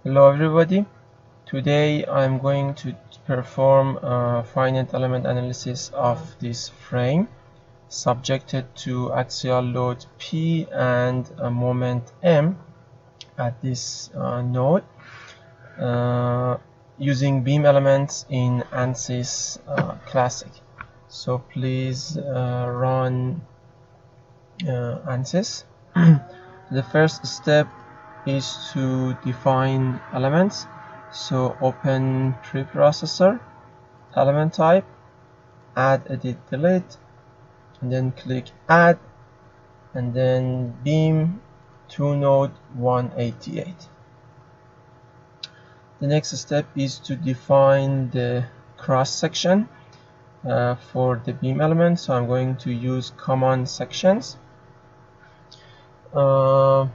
Hello everybody. Today I'm going to perform a finite element analysis of this frame subjected to axial load P and a moment M at this node using beam elements in ANSYS Classic. So please run ANSYS. The first step is to define elements. So open preprocessor, element type, add, edit, delete, and then click add, and then beam to node 188. The next step is to define the cross section for the beam element. So I'm going to use common sections. So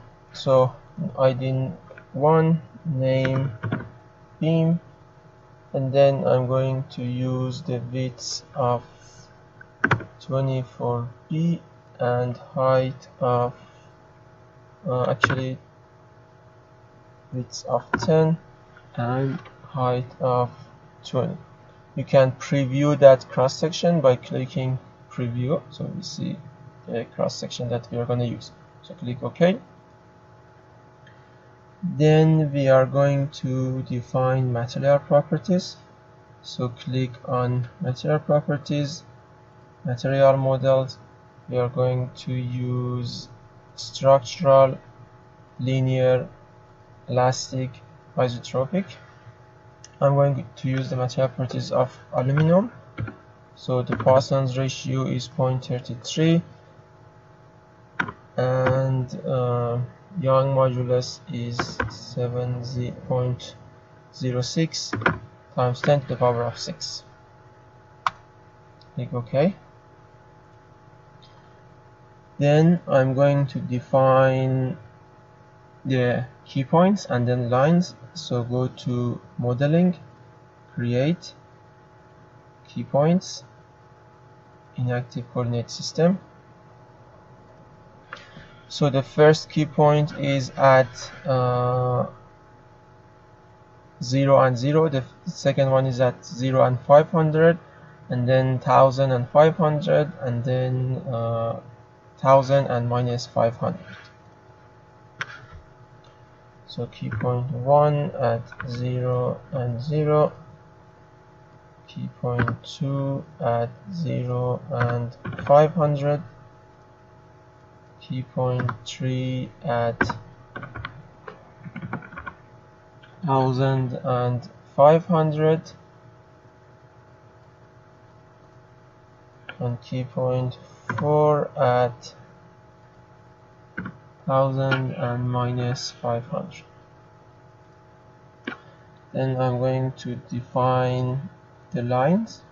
ID 1, name beam, and then I'm going to use the width of 20 for B and height of actually width of 10 and height of 20. You can preview that cross section by clicking preview, so we see the cross section that we are going to use. So click OK. Then we are going to define material properties. So click on material properties, material models. We are going to use structural, linear, elastic, isotropic. I'm going to use the material properties of aluminum. So the Poisson's ratio is 0.33 and Young modulus is 7.06 times 10 to the power of 6. Click OK. Then I'm going to define the key points and then lines. So go to modeling, create key points, inactive coordinate system. So the first key point is at 0 and 0. The second one is at 0 and 500, and then 1000 and 500, and then 1000 and minus 500. So key point 1 at 0 and 0. Key point 2 at 0 and 500. Key point 3 at 1000 and 500, and key point 4 at 1000 and minus 500. Then I'm going to define the lines.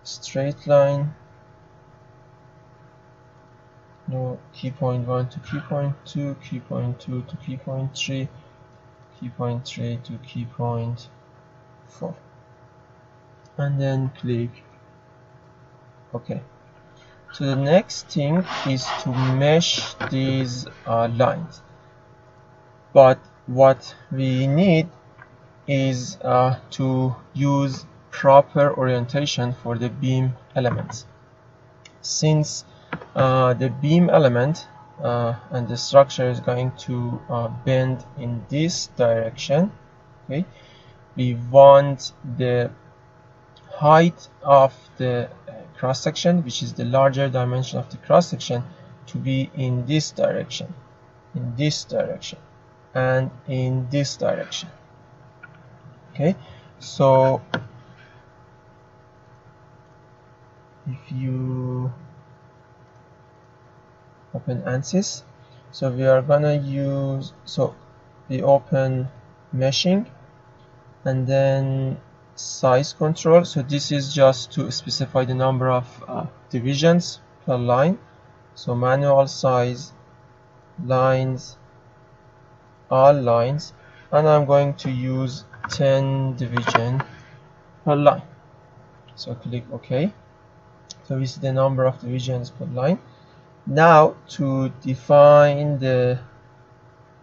Straight line, no, key point 1 to key point 2, key point 2 to key point 3, key point 3 to key point 4, and then click OK. So the next thing is to mesh these lines, but what we need is to use proper orientation for the beam elements. Since the beam element and the structure is going to bend in this direction, okay, we want the height of the cross section, which is the larger dimension of the cross section, to be in this direction, in this direction, and in this direction. Okay, so if you open ANSYS, so we are gonna use, so we open meshing and then size control. So this is just to specify the number of divisions per line. So manual size, lines, all lines, and I'm going to use 10 division per line. So click OK. So we see the number of divisions per line. Now to define the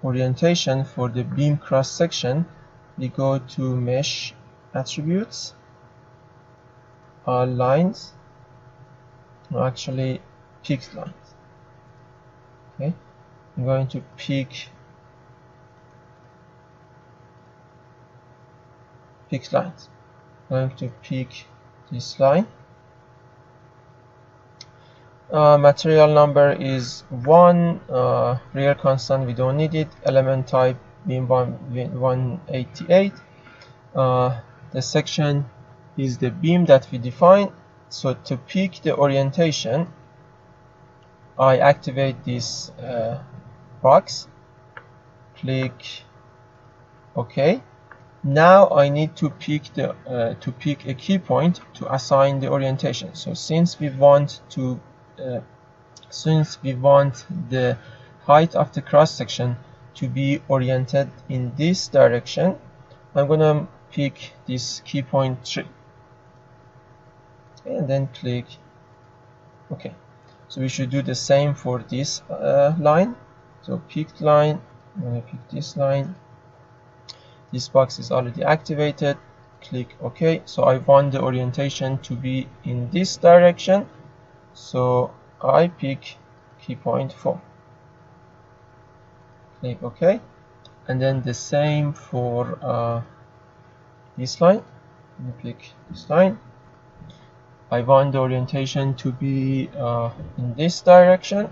orientation for the beam cross section, we go to mesh attributes, all lines, actually picked lines. Okay, I'm going to pick lines. I'm going to pick this line. Material number is 1, real constant we don't need it, element type beam 188. The section is the beam that we define. So to pick the orientation, I activate this box, click OK. Now I need to pick a key point to assign the orientation. So since we want the height of the cross section to be oriented in this direction, I'm gonna pick this key point 3 and then click OK. So we should do the same for this line. So picked line, I'm gonna pick this line. This box is already activated, click OK. So I want the orientation to be in this direction, so I pick key point 4, click OK. And then the same for this line. Let me pick this line. I want the orientation to be in this direction,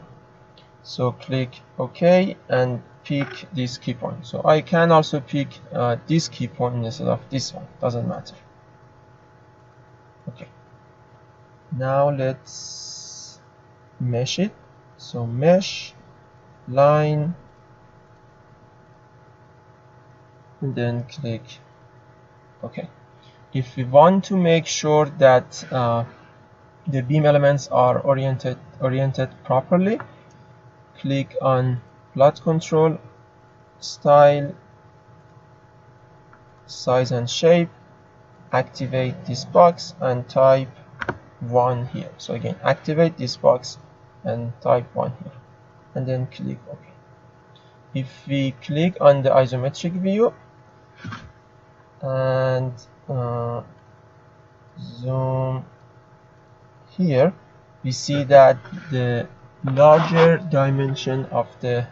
so click OK and pick this key point. So I can also pick this key point instead of this one, doesn't matter. Okay, now let's mesh it. So mesh line and then click OK. If we want to make sure that the beam elements are oriented properly, click on plot control, style, size and shape, activate this box and type 1 here. So again, activate this box and type 1 here and then click OK. If we click on the isometric view and zoom here, we see that the larger dimension of the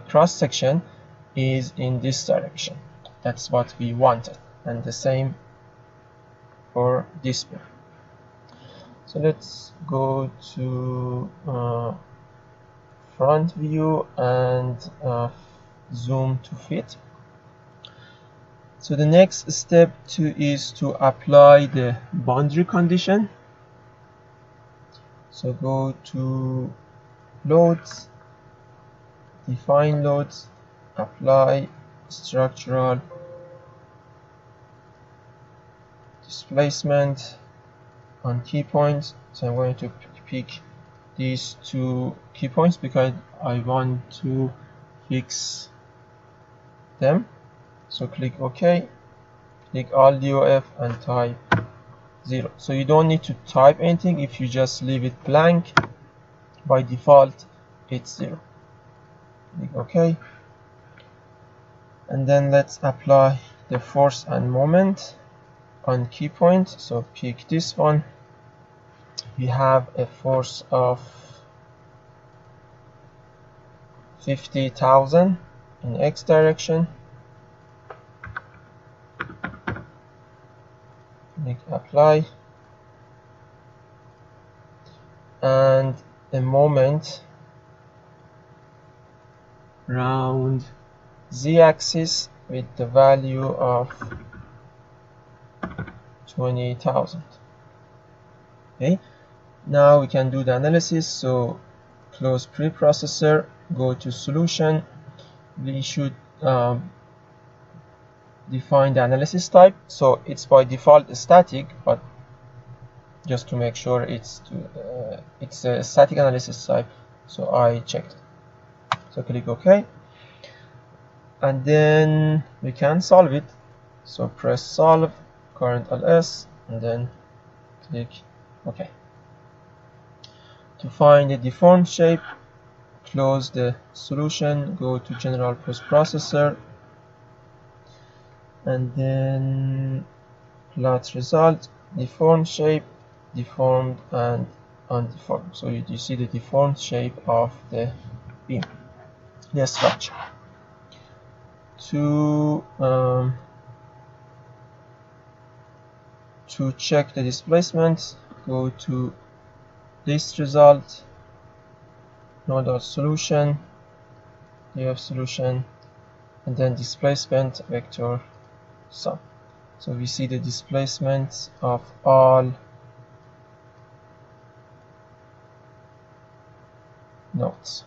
cross section is in this direction. That's what we wanted, and the same for this beam. So let's go to front view and zoom to fit. So the next step is to apply the boundary condition. So go to loads, define loads, apply structural displacement on key points. So I'm going to pick these 2 key points because I want to fix them. So click OK, click Alt DOF and type 0. So you don't need to type anything. If you just leave it blank, by default it's 0. Click OK, and then let's apply the force and moment on key point. So pick this one. We have a force of 50,000 in X direction. Click apply, and a moment round z-axis with the value of 20,000. Okay, now we can do the analysis. So close preprocessor, go to solution. We should define the analysis type. So it's by default static, but just to make sure it's a static analysis type, so I checked it. So click OK, and then we can solve it. So press solve, current ls, and then click OK. To find a deformed shape, close the solution, go to general post-processor, and then plot result, deformed shape, deformed, and undeformed. So you see the deformed shape of the beam, the structure. To check the displacement, go to list result, nodal solution, DF solution, and then displacement vector sum. So we see the displacement of all nodes.